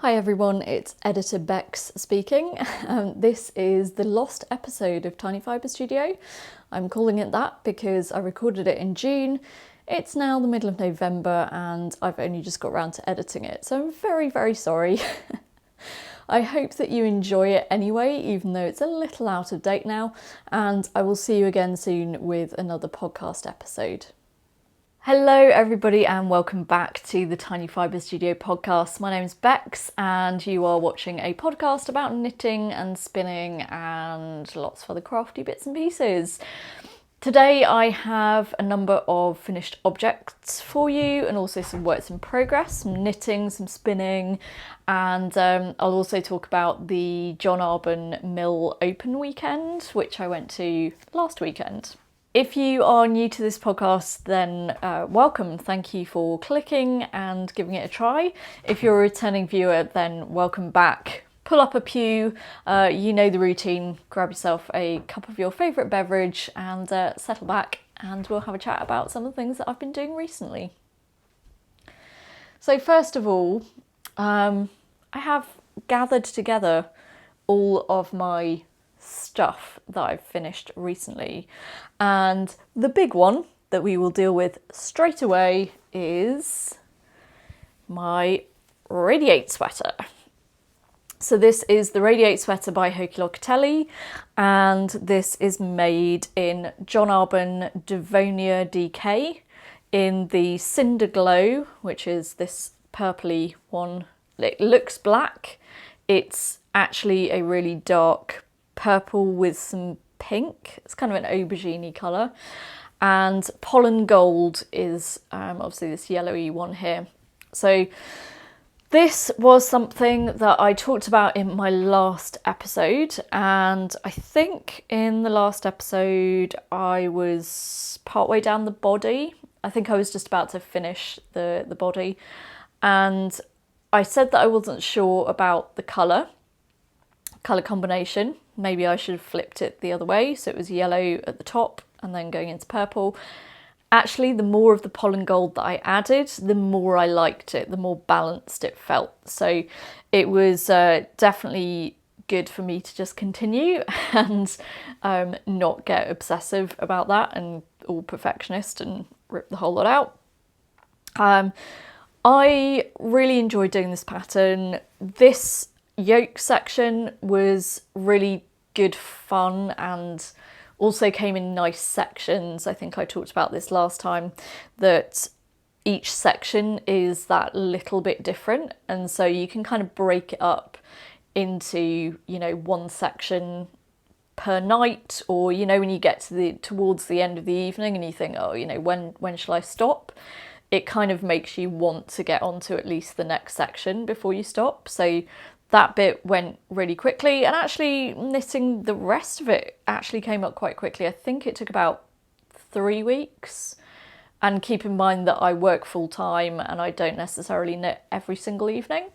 Hi everyone, it's editor Becks speaking. This is the lost episode of Tiny Fibre Studio. I'm calling it that because I recorded it in June. It's now the middle of November and I've only just got around to editing it, so I'm very sorry. I hope that you enjoy it anyway, even though it's a little out of date now, and I will see you again soon with another podcast episode. Hello everybody and welcome back to the Tiny Fibre Studio podcast. My name is Becks and you are watching a podcast about knitting and spinning and lots of other crafty bits and pieces. Today I have a number of finished objects for you and also some works in progress, some knitting, some spinning, and I'll also talk about the John Arbon Mill Open weekend, which I went to last weekend. If you are new to this podcast, then welcome. Thank you for clicking and giving it a try. If you're a returning viewer, then welcome back. Pull up a pew, you know the routine, grab yourself a cup of your favourite beverage and settle back and we'll have a chat about some of the things that I've been doing recently. So first of all, I have gathered together all of my stuff that I've finished recently, and the big one that we will deal with straight away is my Radiate sweater. So this is the Radiate sweater by Locatelli, and this is made in John Arbon Devonia DK in the Cinder Glow, which is this purpley one. It looks black, it's actually a really dark purple with some pink. It's kind of an aubergine colour, and pollen gold is obviously this yellowy one here. So this was something that I talked about in my last episode, and I think in the last episode I was partway down the body. I think I was just about to finish the body, and I said that I wasn't sure about the colour combination. Maybe I should have flipped it the other way, so it was yellow at the top and then going into purple. Actually, the more of the pollen gold that I added, the more I liked it, the more balanced it felt. So it was definitely good for me to just continue and not get obsessive about that and all perfectionist and rip the whole lot out. I really enjoyed doing this pattern. This yoke section was really good fun and also came in nice sections. I think I talked about this last time, that each section is that little bit different, and so you can kind of break it up into, you know, one section per night, or, you know, when you get to towards the end of the evening and you think, oh, you know, when shall I stop? It kind of makes you want to get onto at least the next section before you stop. So that bit went really quickly, and actually knitting the rest of it actually came up quite quickly. I think it took about 3 weeks. And keep in mind that I work full time and I don't necessarily knit every single evening.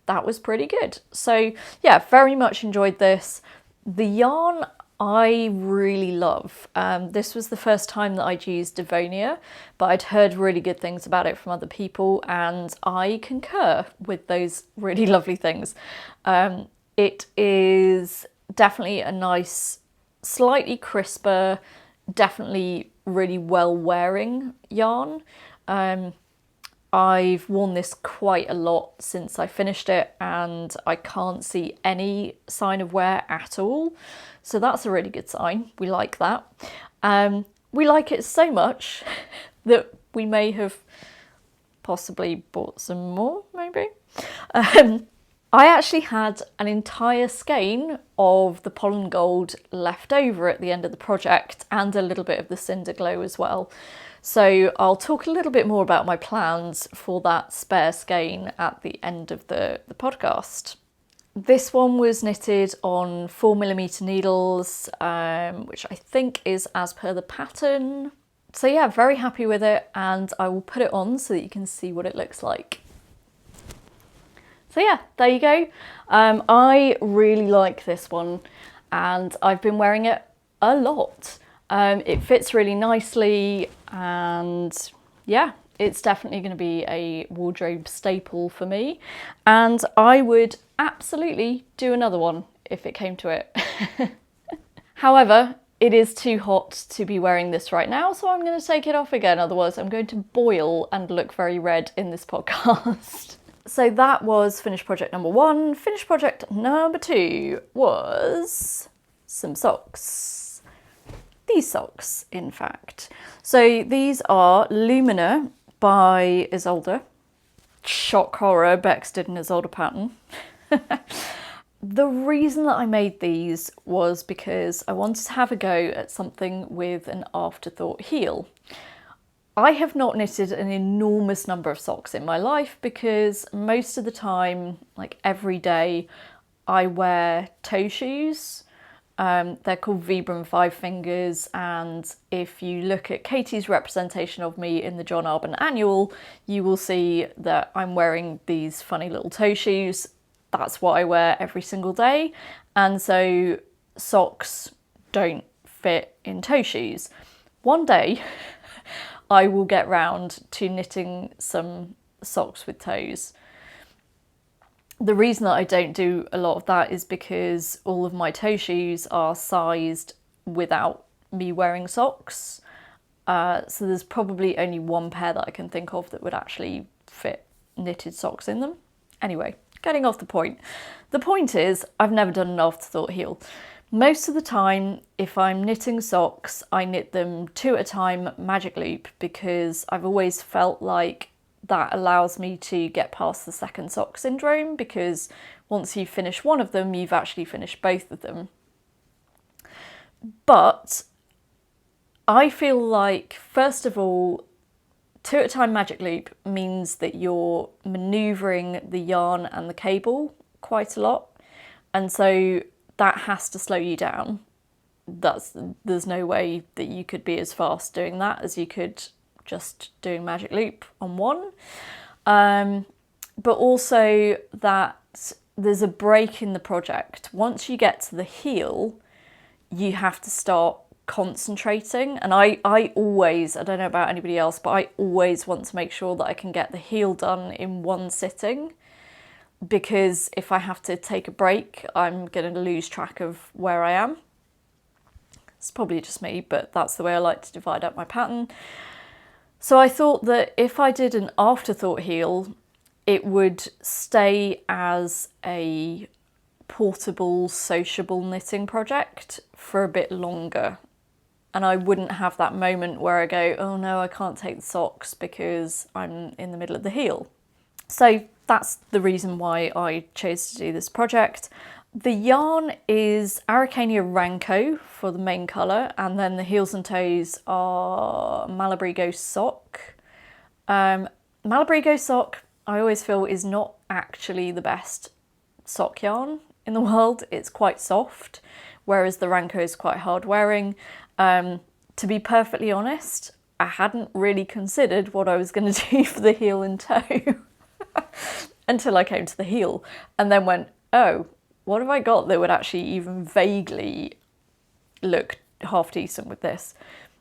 That was pretty good. So yeah, very much enjoyed this. The yarn I really love. This was the first time that I'd used Devonia, but I'd heard really good things about it from other people, and I concur with those really lovely things. It is definitely a nice, slightly crisper, definitely really well wearing yarn. I've worn this quite a lot since I finished it and I can't see any sign of wear at all. So that's a really good sign. We like that. We like it so much that we may have possibly bought some more, maybe. I actually had an entire skein of the pollen gold left over at the end of the project, and a little bit of the Cinder Glow as well. So I'll talk a little bit more about my plans for that spare skein at the end of the podcast. This one was knitted on 4mm needles, which I think is as per the pattern. So yeah, very happy with it, and I will put it on so that you can see what it looks like. So yeah, there you go. I really like this one and I've been wearing it a lot. It fits really nicely, and yeah, It's definitely going to be a wardrobe staple for me, and I would absolutely do another one if it came to it. However, it is too hot to be wearing this right now, so I'm going to take it off again, otherwise I'm going to boil and look very red in this podcast. So that was finished project number 1. Finished project number 2 was some socks. These socks, in fact. So these are Lumineux by Ysolda. Shock horror, Becks did an Ysolda pattern. The reason that I made these was because I wanted to have a go at something with an afterthought heel. I have not knitted an enormous number of socks in my life because most of the time, like every day, I wear toe shoes. They're called Fibre and Five Fingers, and if you look at Katie's representation of me in the John Arbon annual, you will see that I'm wearing these funny little toe shoes. That's what I wear every single day, and so socks don't fit in toe shoes. One day I will get round to knitting some socks with toes. The reason that I don't do a lot of that is because all of my toe shoes are sized without me wearing socks. So there's probably only one pair that I can think of that would actually fit knitted socks in them. Anyway, getting off the point. The point is, I've never done an afterthought heel. Most of the time, if I'm knitting socks, I knit them 2 at a time, magic loop, because I've always felt like that allows me to get past the second sock syndrome, because once you finish one of them, you've actually finished both of them. But I feel like, first of all, 2 at a time magic loop means that you're manoeuvring the yarn and the cable quite a lot, and so that has to slow you down. There's no way that you could be as fast doing that as you could just doing magic loop on one. But also that there's a break in the project. Once you get to the heel, you have to start concentrating, and I always, I don't know about anybody else, but I always want to make sure that I can get the heel done in one sitting, because if I have to take a break, I'm going to lose track of where I am. It's probably just me, but that's the way I like to divide up my pattern. So I thought that if I did an afterthought heel, it would stay as a portable, sociable knitting project for a bit longer. And I wouldn't have that moment where I go, oh no, I can't take the socks because I'm in the middle of the heel. So that's the reason why I chose to do this project. The yarn is Araucania Ranco for the main colour, and then the heels and toes are Malabrigo Sock. Malabrigo Sock, I always feel, is not actually the best sock yarn in the world. It's quite soft, whereas the Ranco is quite hard wearing. To be perfectly honest, I hadn't really considered what I was going to do for the heel and toe until I came to the heel, and then went, oh, what have I got that would actually even vaguely look half decent with this?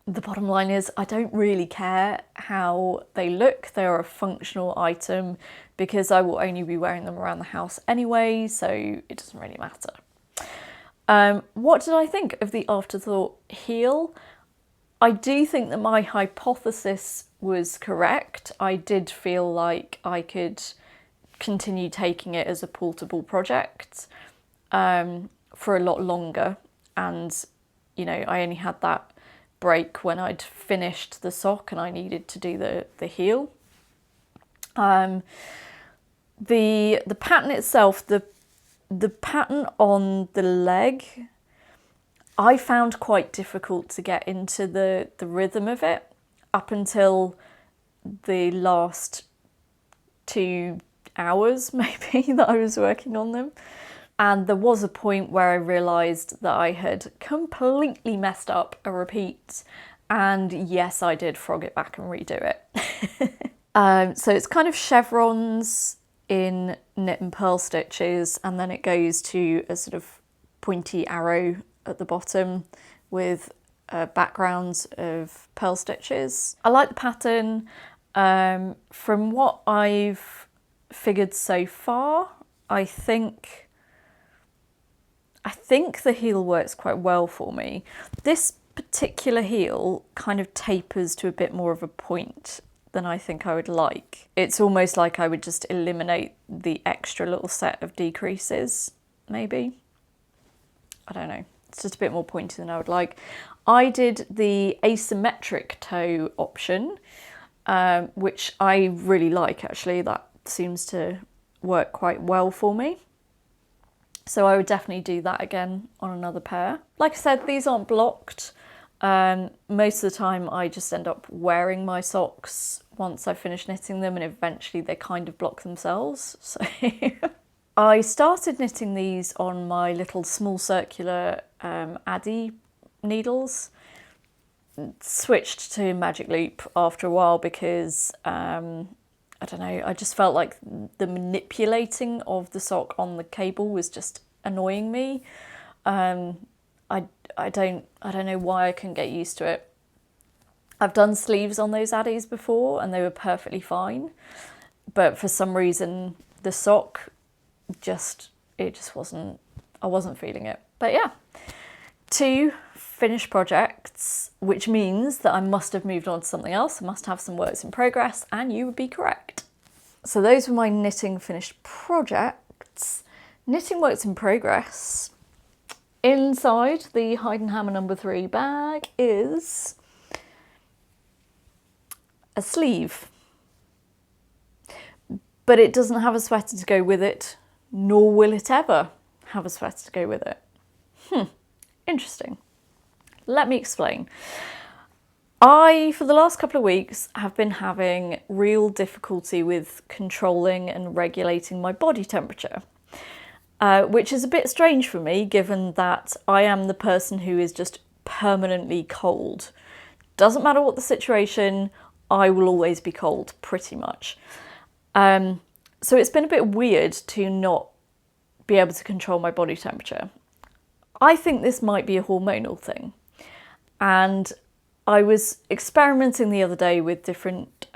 The bottom line is, I don't really care how they look. They're a functional item because I will only be wearing them around the house anyway, so it doesn't really matter. What did I think of the afterthought heel? I do think that my hypothesis was correct. I did feel like I could continue taking it as a portable project for a lot longer, and you know, I only had that break when I'd finished the sock and I needed to do the heel. The pattern itself, the pattern on the leg, I found quite difficult to get into the rhythm of it up until the last 2 hours maybe that I was working on them. And there was a point where I realised that I had completely messed up a repeat, and yes, I did frog it back and redo it. So it's kind of chevrons in knit and purl stitches, and then it goes to a sort of pointy arrow at the bottom with backgrounds of purl stitches. I like the pattern. From what I've figured so far, I think the heel works quite well for me. This particular heel kind of tapers to a bit more of a point than I think I would like. It's almost like I would just eliminate the extra little set of decreases, maybe. I don't know. It's just a bit more pointy than I would like. I did the asymmetric toe option, which I really like actually. That seems to work quite well for me. So I would definitely do that again on another pair. Like I said, these aren't blocked. Most of the time I just end up wearing my socks once I finish knitting them, and eventually they kind of block themselves. So I started knitting these on my little small circular Addi needles. Switched to Magic Loop after a while because I don't know, I just felt like the manipulating of the sock on the cable was just annoying me. I don't know why I couldn't get used to it. I've done sleeves on those Addis before and they were perfectly fine, but for some reason the sock I wasn't feeling it. But yeah, 2 finished projects, which means that I must have moved on to something else. I must have some works in progress, and you would be correct. So those were my knitting finished projects. Knitting works in progress. Inside the Hide and Hammer number 3 bag is a sleeve, but it doesn't have a sweater to go with it, nor will it ever have a sweater to go with it. Interesting. Let me explain. I, for the last couple of weeks, have been having real difficulty with controlling and regulating my body temperature, which is a bit strange for me, given that I am the person who is just permanently cold. Doesn't matter what the situation, I will always be cold, pretty much. So it's been a bit weird to not be able to control my body temperature. I think this might be a hormonal thing. And I was experimenting the other day with different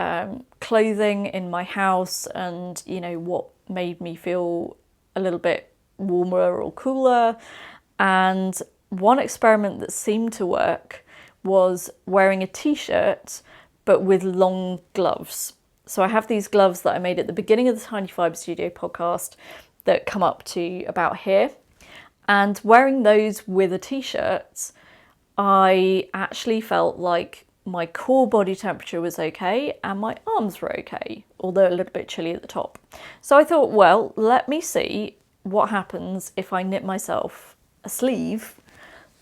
clothing in my house and, you know, what made me feel a little bit warmer or cooler. And one experiment that seemed to work was wearing a t-shirt, but with long gloves. So I have these gloves that I made at the beginning of the Tiny Fibre Studio podcast that come up to about here. And wearing those with a t-shirt, I actually felt like my core body temperature was okay and my arms were okay, although a little bit chilly at the top. So I thought, well, let me see what happens if I knit myself a sleeve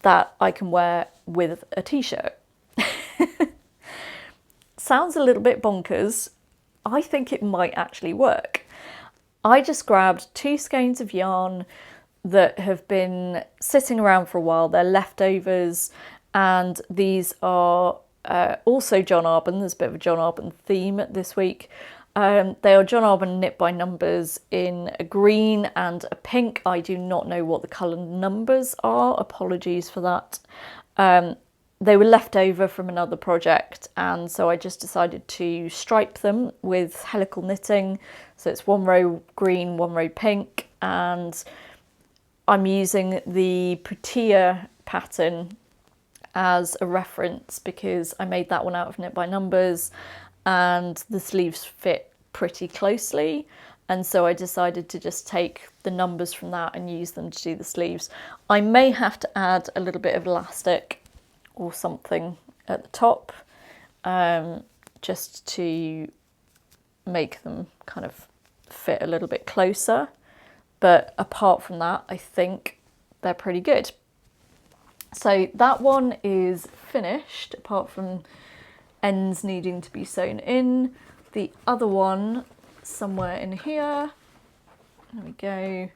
that I can wear with a t-shirt. Sounds a little bit bonkers. I think it might actually work. I just grabbed 2 skeins of yarn that have been sitting around for a while. They're leftovers, and these are also John Arbon. There's a bit of a John Arbon theme this week. They are John Arbon knit by numbers in a green and a pink. I do not know what the colour numbers are. Apologies for that. They were left over from another project, and so I just decided to stripe them with helical knitting. So it's 1 row green, 1 row pink, and I'm using the Putia pattern as a reference because I made that one out of knit by numbers and the sleeves fit pretty closely, and so I decided to just take the numbers from that and use them to do the sleeves. I may have to add a little bit of elastic or something at the top just to make them kind of fit a little bit closer. But apart from that, I think they're pretty good. So that one is finished, apart from ends needing to be sewn in. The other one, somewhere in here, there we go.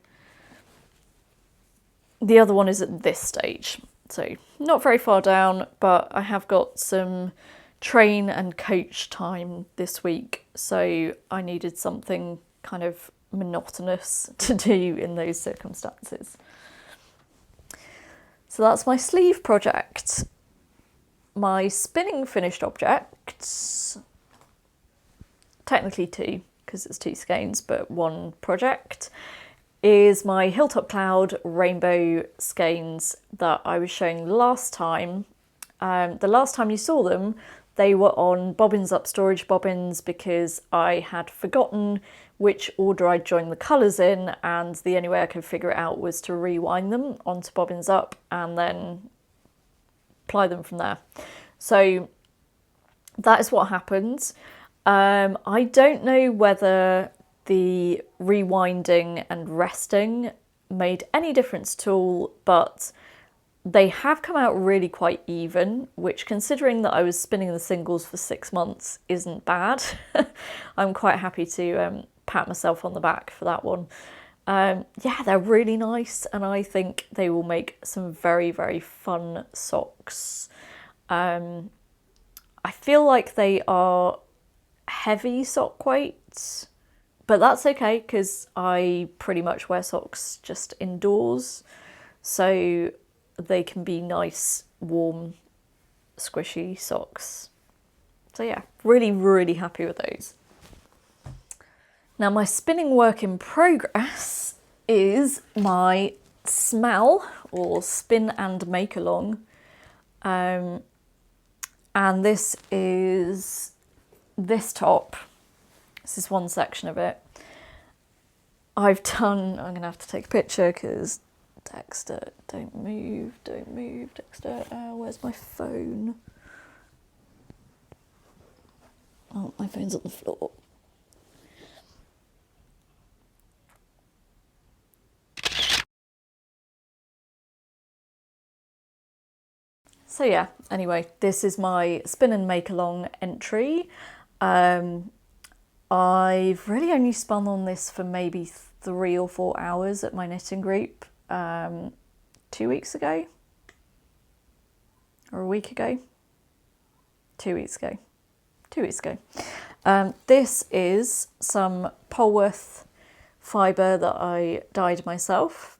The other one is at this stage, so not very far down, but I have got some train and coach time this week, so I needed something kind of monotonous to do in those circumstances. So that's my sleeve project. My spinning finished objects technically two because it's two skeins, but one project, is my Hilltop Cloud rainbow skeins that I was showing last time. The last time you saw them, they were on Bobbins Up storage bobbins because I had forgotten which order I'd joined the colours in, and the only way I could figure it out was to rewind them onto Bobbins Up and then apply them from there. So that is what happened. I don't know whether the rewinding and resting made any difference at all, but they have come out really quite even, which, considering that I was spinning the singles for 6 months, isn't bad. I'm quite happy to pat myself on the back for that one. Yeah, they're really nice, and I think they will make some very, very fun socks. I feel like they are heavy sock weights, but that's okay because I pretty much wear socks just indoors, so they can be nice, warm, squishy socks. So yeah, really, really happy with those. Now my spinning work in progress is my smell, or spin and make along. And this is this top. This is one section of it. I'm gonna have to take a picture because Dexter, don't move, Dexter. Where's my phone? Oh, my phone's on the floor. So yeah, anyway, this is my spin and make along entry. I've really only spun on this for maybe 3 or 4 hours at my knitting group 2 weeks ago, or a week ago. 2 weeks ago. 2 weeks ago. This is some Polworth fibre that I dyed myself.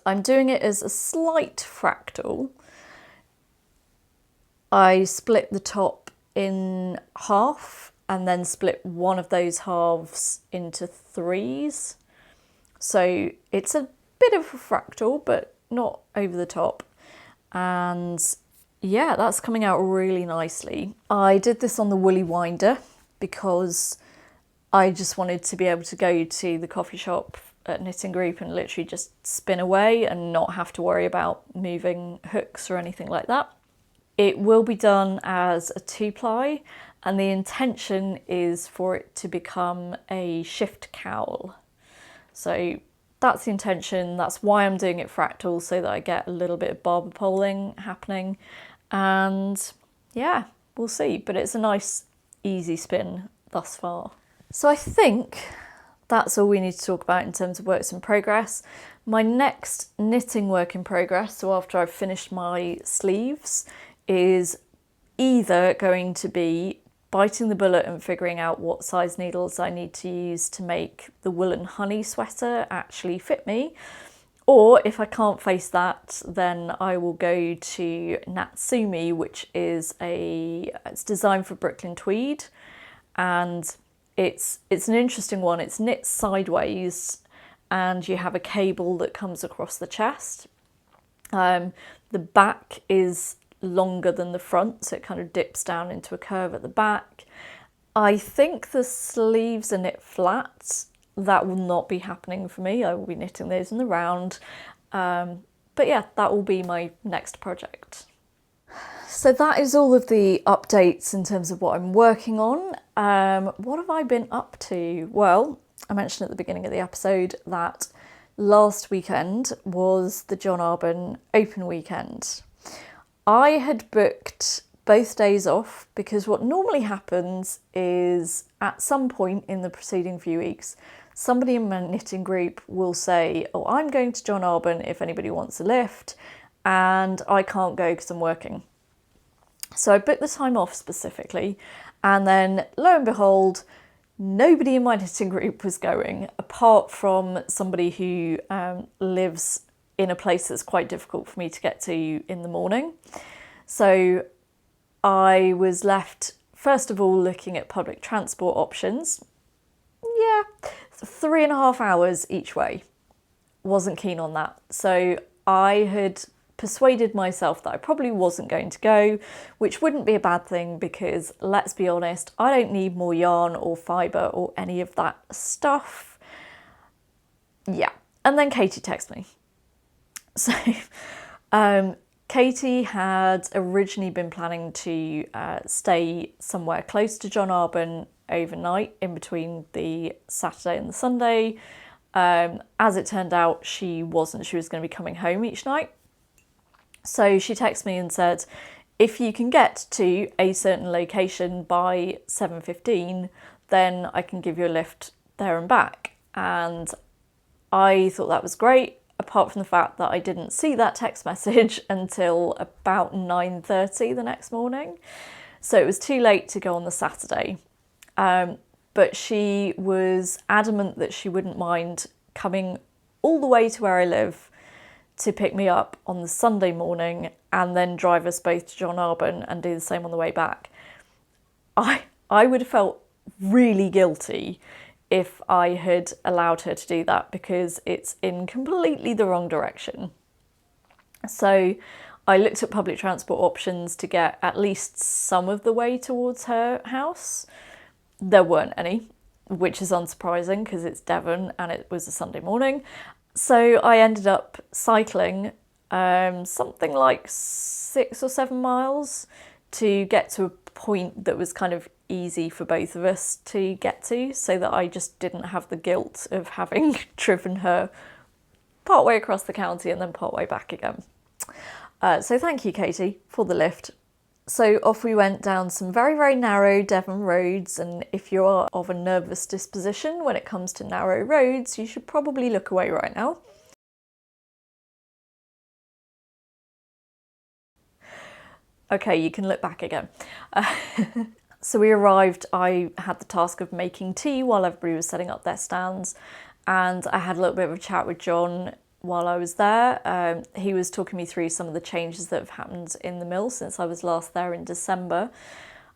I'm doing it as a slight fractal. I split the top in half and then split one of those halves into 3s. So it's a bit of a fractal, but not over the top. And yeah, that's coming out really nicely. I did this on the woolly winder because I just wanted to be able to go to the coffee shop at knitting group and literally just spin away and not have to worry about moving hooks or anything like that. It will be done as a 2-ply, and the intention is for it to become a shift cowl. So that's the intention. That's why I'm doing it fractal, so that I get a little bit of barber poling happening. And yeah, we'll see, but it's a nice easy spin thus far. So I think that's all we need to talk about in terms of works in progress. My next knitting work in progress, so after I've finished my sleeves, is either going to be biting the bullet and figuring out what size needles I need to use to make the woolen honey sweater actually fit me, or if I can't face that, then I will go to Natsumi, which is it's designed for Brooklyn tweed, and it's an interesting one. It's knit sideways and you have a cable that comes across the chest. The back is longer than the front, so it kind of dips down into a curve at the back. I think the sleeves are knit flat. That will not be happening for me. I will be knitting those in the round. But yeah, that will be my next project. So that is all of the updates in terms of what I'm working on. What have I been up to? Well, I mentioned at the beginning of the episode that last weekend was the John Arbon Open weekend. I had booked both days off because what normally happens is at some point in the preceding few weeks, somebody in my knitting group will say, oh, I'm going to John Arbon if anybody wants a lift, and I can't go because I'm working. So I booked the time off specifically, and then lo and behold, nobody in my knitting group was going, apart from somebody who lives in a place that's quite difficult for me to get to in the morning. So I was left, first of all, looking at public transport options. Yeah, 3.5 hours each way. Wasn't keen on that. So I had persuaded myself that I probably wasn't going to go, which wouldn't be a bad thing because, let's be honest, I don't need more yarn or fibre or any of that stuff. Yeah. And then Katie texted me. So Katie had originally been planning to stay somewhere close to John Arbon overnight in between the Saturday and the Sunday. As it turned out, she wasn't. She was going to be coming home each night. So she texted me and said, if you can get to a certain location by 7:15, then I can give you a lift there and back. And I thought that was great, apart from the fact that I didn't see that text message until about 9:30 the next morning. So it was too late to go on the Saturday. But she was adamant that she wouldn't mind coming all the way to where I live to pick me up on the Sunday morning and then drive us both to John Arbon and do the same on the way back. I would have felt really guilty if I had allowed her to do that because it's in completely the wrong direction. So I looked at public transport options to get at least some of the way towards her house. There weren't any, which is unsurprising because it's Devon and it was a Sunday morning. So I ended up cycling something like 6 or 7 miles to get to a point that was kind of easy for both of us to get to, so that I just didn't have the guilt of having driven her partway across the county and then partway back again. So thank you, Katie, for the lift. So off we went down some very, very narrow Devon roads, and if you are of a nervous disposition when it comes to narrow roads, you should probably look away right now. Okay, you can look back again. So we arrived, I had the task of making tea while everybody was setting up their stands, and I had a little bit of a chat with John while I was there. He was talking me through some of the changes that have happened in the mill since I was last there in December.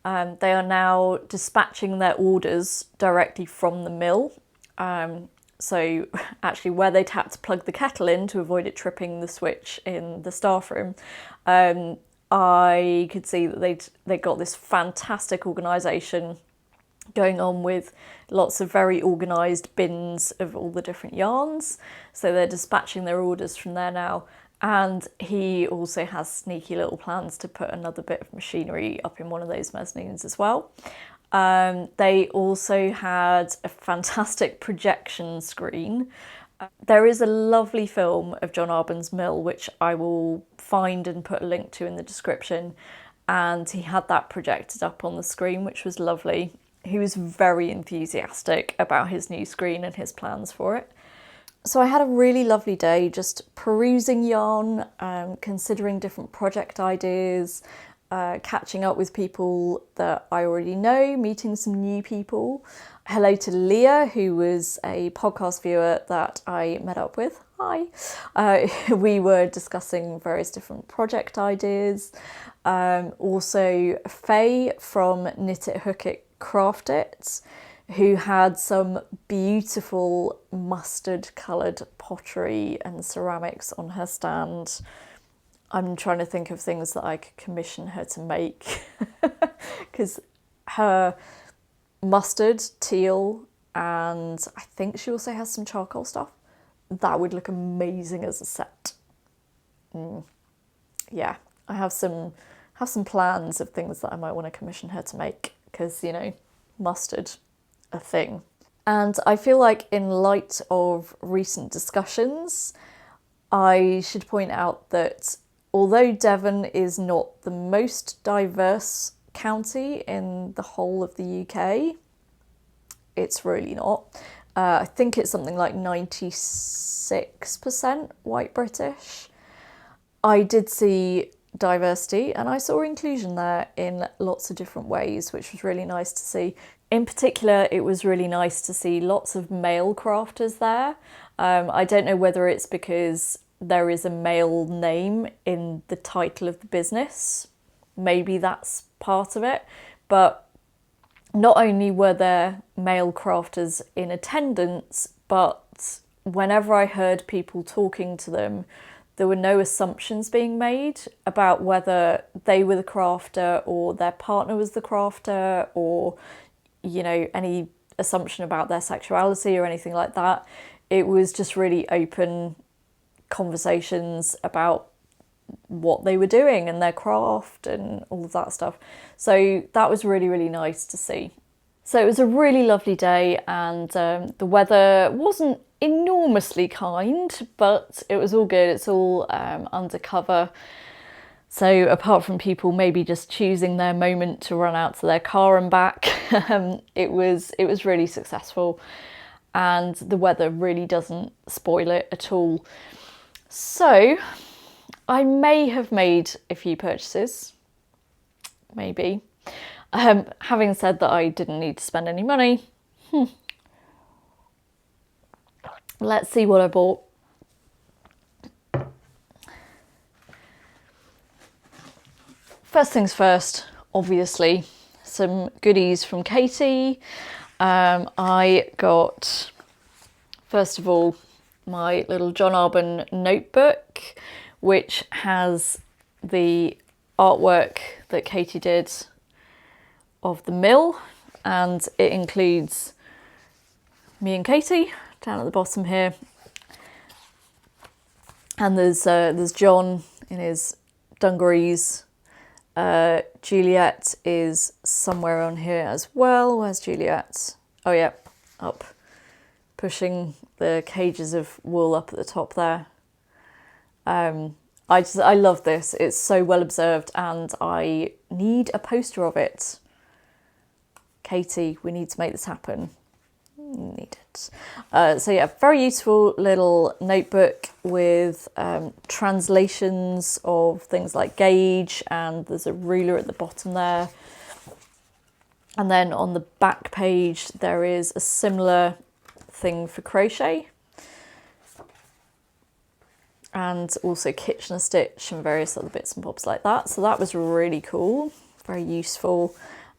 They are now dispatching their orders directly from the mill. So actually where they'd had to plug the kettle in to avoid it tripping the switch in the staff room, I could see that they got this fantastic organisation going on with lots of very organised bins of all the different yarns. So they're dispatching their orders from there now. And he also has sneaky little plans to put another bit of machinery up in one of those mezzanines as well. They also had a fantastic projection screen. There is a lovely film of John Arbon's mill, which I will find and put a link to in the description. And he had that projected up on the screen, which was lovely. He was very enthusiastic about his new screen and his plans for it. So I had a really lovely day just perusing yarn, considering different project ideas, catching up with people that I already know, meeting some new people. Hello to Leah, who was a podcast viewer that I met up with. Hi. We were discussing various different project ideas. Also Faye from Knit It, Hook It, Craft It, who had some beautiful mustard coloured pottery and ceramics on her stand. I'm trying to think of things that I could commission her to make because her mustard, teal, and I think she also has some charcoal stuff. That would look amazing as a set. Yeah, I have some have some plans of things that I might want to commission her to make, because, you know, mustard, a thing. And I feel like in light of recent discussions, I should point out that although Devon is not the most diverse county in the whole of the UK, it's really not. I think it's something like 96% white British. I did see diversity and I saw inclusion there in lots of different ways, which was really nice to see. In particular, it was really nice to see lots of male crafters there. I don't know whether it's because there is a male name in the title of the business. Maybe that's part of it. But not only were there male crafters in attendance, but whenever I heard people talking to them, there were no assumptions being made about whether they were the crafter or their partner was the crafter, or, you know, any assumption about their sexuality or anything like that. It was just really open conversations about what they were doing and their craft and all of that stuff. So that was really, really nice to see. So it was a really lovely day, and the weather wasn't enormously kind, but it was all good. It's all undercover. So apart from people maybe just choosing their moment to run out to their car and back, it was really successful, and the weather really doesn't spoil it at all. So I may have made a few purchases, maybe. Having said that, I didn't need to spend any money. Let's see what I bought. First things first, obviously, some goodies from Katie. I got, first of all, my little John Arbon notebook, which has the artwork that Katie did of the mill, and it includes me and Katie down at the bottom here, and there's John in his dungarees. Juliet is somewhere on here as well. Where's Juliet? Oh yeah, up, pushing the cages of wool up at the top there. I love this. It's so well observed, and I need a poster of it. Katie, we need to make this happen. Need it. So yeah, very useful little notebook with translations of things like gauge, and there's a ruler at the bottom there. And then on the back page, there is a similar thing for crochet, and also Kitchener stitch and various other bits and bobs like that. So that was really cool, very useful.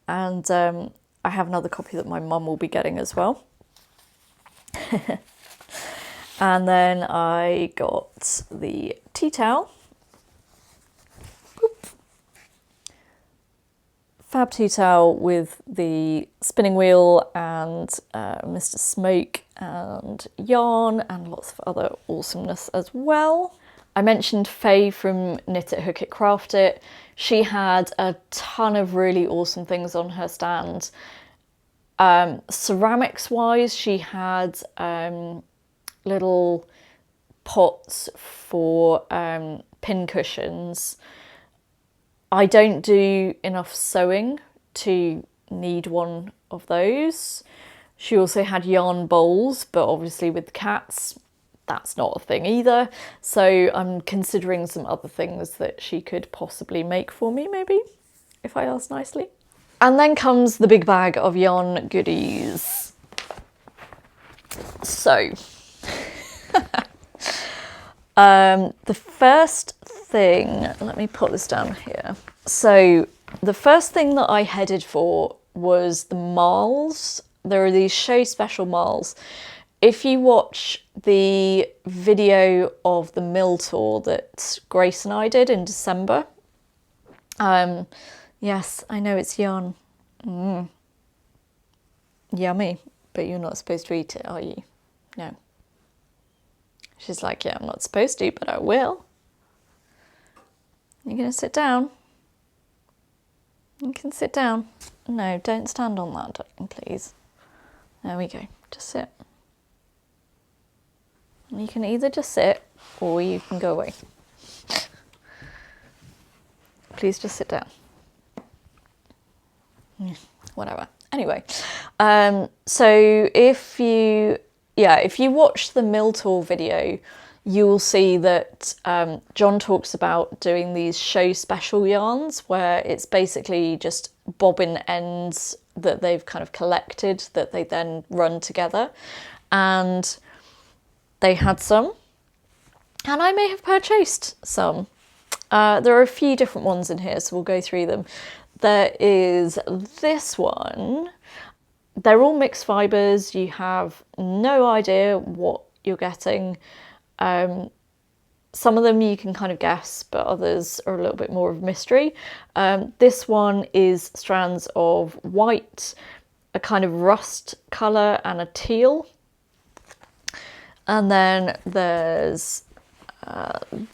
And I have another copy that my mum will be getting as well. And then I got the tea towel. Oop. Fab tea towel with the spinning wheel and Mr. Smoke and yarn and lots of other awesomeness as well. I mentioned Faye from Knit It, Hook It, Craft It. She had a ton of really awesome things on her stand. Ceramics wise, she had little pots for pin cushions. I don't do enough sewing to need one of those. She also had yarn bowls, but obviously with the cats, that's not a thing either. So I'm considering some other things that she could possibly make for me, maybe, if I ask nicely. And then comes the big bag of yarn goodies. So, the first thing, let me put this down here. So the first thing that I headed for was the marls. There are these show special marls. If you watch the video of the mill tour that Grace and I did in December, yes, I know it's yarn. Yummy, but you're not supposed to eat it, are you? No. She's like, yeah, I'm not supposed to, but I will. You're gonna sit down? You can sit down. No, don't stand on that, darling, please. There we go. Just sit. You can either just sit or you can go away. Please just sit down. Whatever. Anyway, so if you watch the mill tour video, you will see that John talks about doing these show special yarns where it's basically just bobbin ends that they've kind of collected that they then run together. And they had some, and I may have purchased some. There are a few different ones in here, so we'll go through them. There is this one. They're all mixed fibres. You have no idea what you're getting. Some of them you can kind of guess, but others are a little bit more of a mystery. This one is strands of white, a kind of rust colour and a teal. And then there's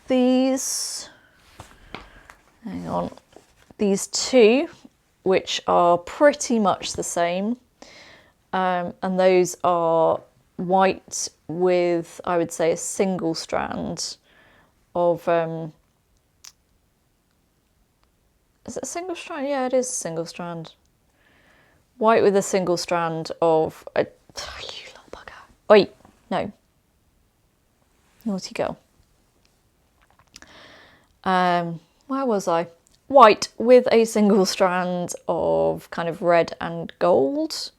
these two, which are pretty much the same. And those are white with, I would say, a single strand of, is it a single strand? Yeah, it is a single strand. White with a single strand of, you little bugger. Oi, no. Naughty girl. Where was I? White with a single strand of kind of red and gold,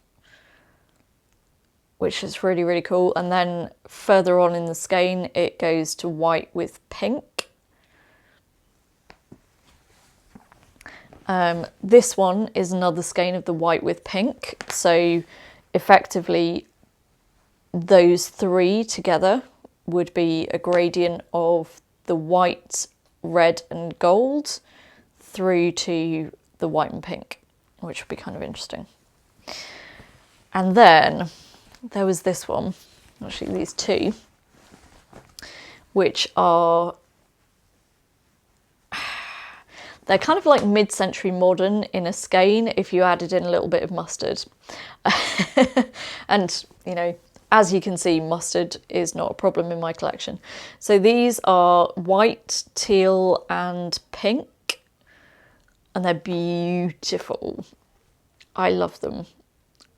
which is really, really cool. And then further on in the skein, it goes to white with pink. This one is another skein of the white with pink. So effectively, those three together would be a gradient of the white, red and gold through to the white and pink, which would be kind of interesting. And then there was this one, actually these two, which are, they're kind of like mid-century modern in a skein if you added in a little bit of mustard. And, you know, as you can see, mustard is not a problem in my collection. So these are white, teal and pink, and they're beautiful. I love them.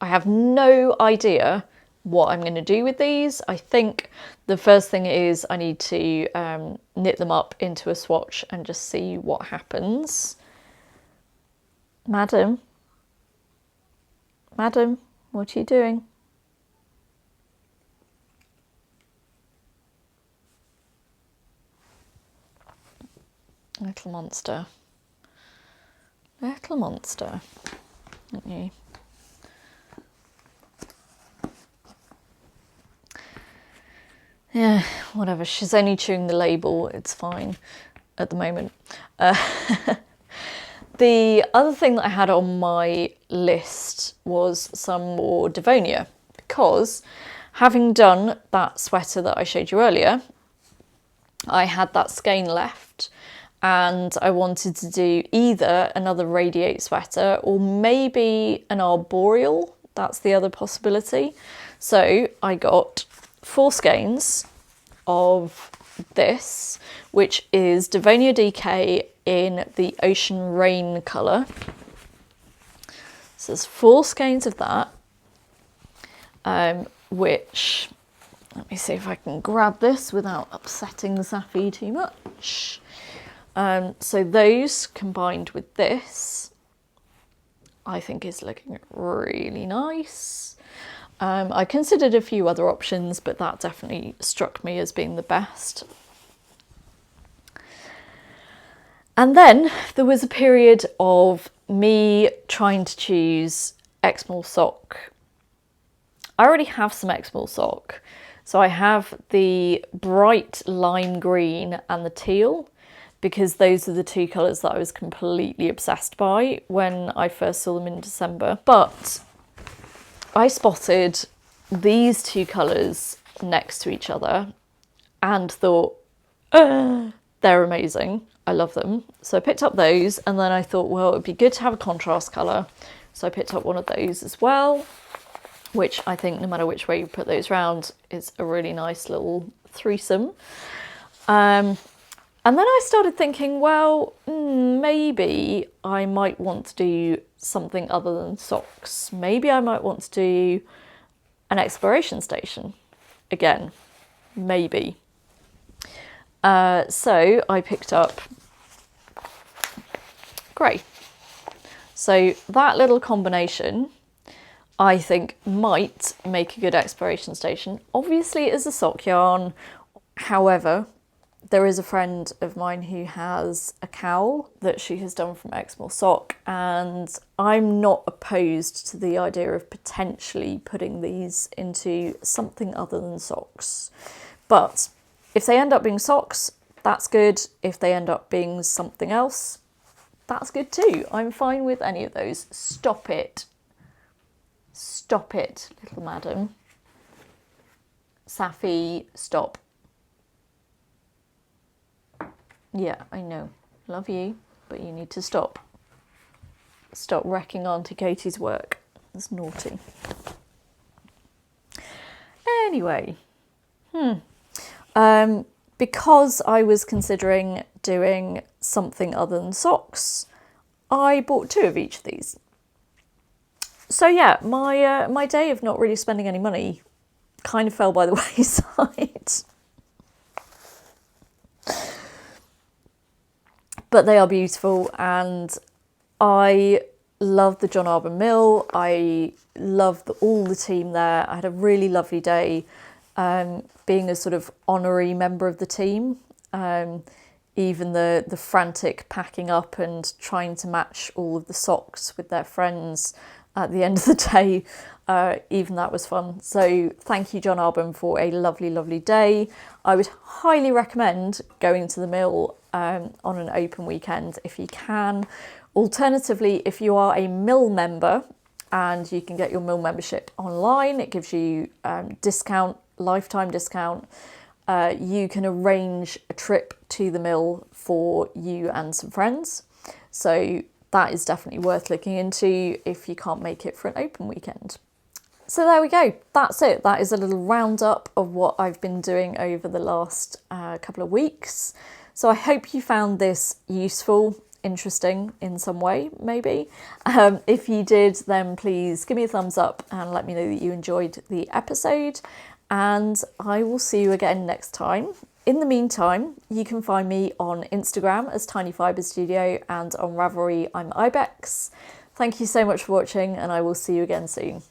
I have no idea what I'm going to do with these. I think the first thing is I need to knit them up into a swatch and just see what happens. Madam, what are you doing? Little monster. Little monster, aren't you? Yeah, whatever. She's only chewing the label. It's fine at the moment. The other thing that I had on my list was some more Devonia, because having done that sweater that I showed you earlier, I had that skein left and I wanted to do either another Radiate sweater or maybe an arboreal. That's the other possibility. So I got 4 skeins of this, which is Devonia DK in the Ocean Rain colour. So there's 4 skeins of that, which, let me see if I can grab this without upsetting Safi too much. So those combined with this, I think is looking really nice. I considered a few other options, but that definitely struck me as being the best. And then there was a period of me trying to choose Exmoor sock. I already have some Exmoor sock. So I have the bright lime green and the teal, because those are the 2 colours that I was completely obsessed by when I first saw them in December. But I spotted these 2 colours next to each other and thought, they're amazing. I love them. So I picked up those, and then I thought, well, it'd be good to have a contrast colour. So I picked up one of those as well, which I think no matter which way you put those round, is a really nice little threesome. And then I started thinking, well, maybe I might want to do something other than socks. Maybe I might want to do an exploration station again, maybe. So I picked up grey. So that little combination, I think, might make a good exploration station. Obviously, it is a sock yarn. However, there is a friend of mine who has a cowl that she has done from Exmoor Sock, and I'm not opposed to the idea of potentially putting these into something other than socks. But if they end up being socks, that's good. If they end up being something else, that's good too. I'm fine with any of those. Stop it. Stop it, little madam. Safi, stop. Yeah, I know. Love you, but you need to stop. Stop wrecking Auntie Katie's work. That's naughty. Anyway. Because I was considering doing something other than socks, I bought 2 of each of these. So yeah, my day of not really spending any money kind of fell by the wayside. But they are beautiful, and I love the John Arbor Mill. I love all the team there. I had a really lovely day being a sort of honorary member of the team. Even the frantic packing up and trying to match all of the socks with their friends at the end of the day, even that was fun. So thank you, John Arbor, for a lovely, lovely day. I would highly recommend going to the mill on an open weekend if you can. Alternatively, if you are a mill member and you can get your mill membership online, it gives you discount, lifetime discount. You can arrange a trip to the mill for you and some friends. So that is definitely worth looking into if you can't make it for an open weekend. So there we go. That's it. That is a little roundup of what I've been doing over the last couple of weeks. So I hope you found this useful, interesting in some way, maybe. If you did, then please give me a thumbs up and let me know that you enjoyed the episode. And I will see you again next time. In the meantime, you can find me on Instagram as Tiny Fibre Studio, and on Ravelry I'm Becks. Thank you so much for watching, and I will see you again soon.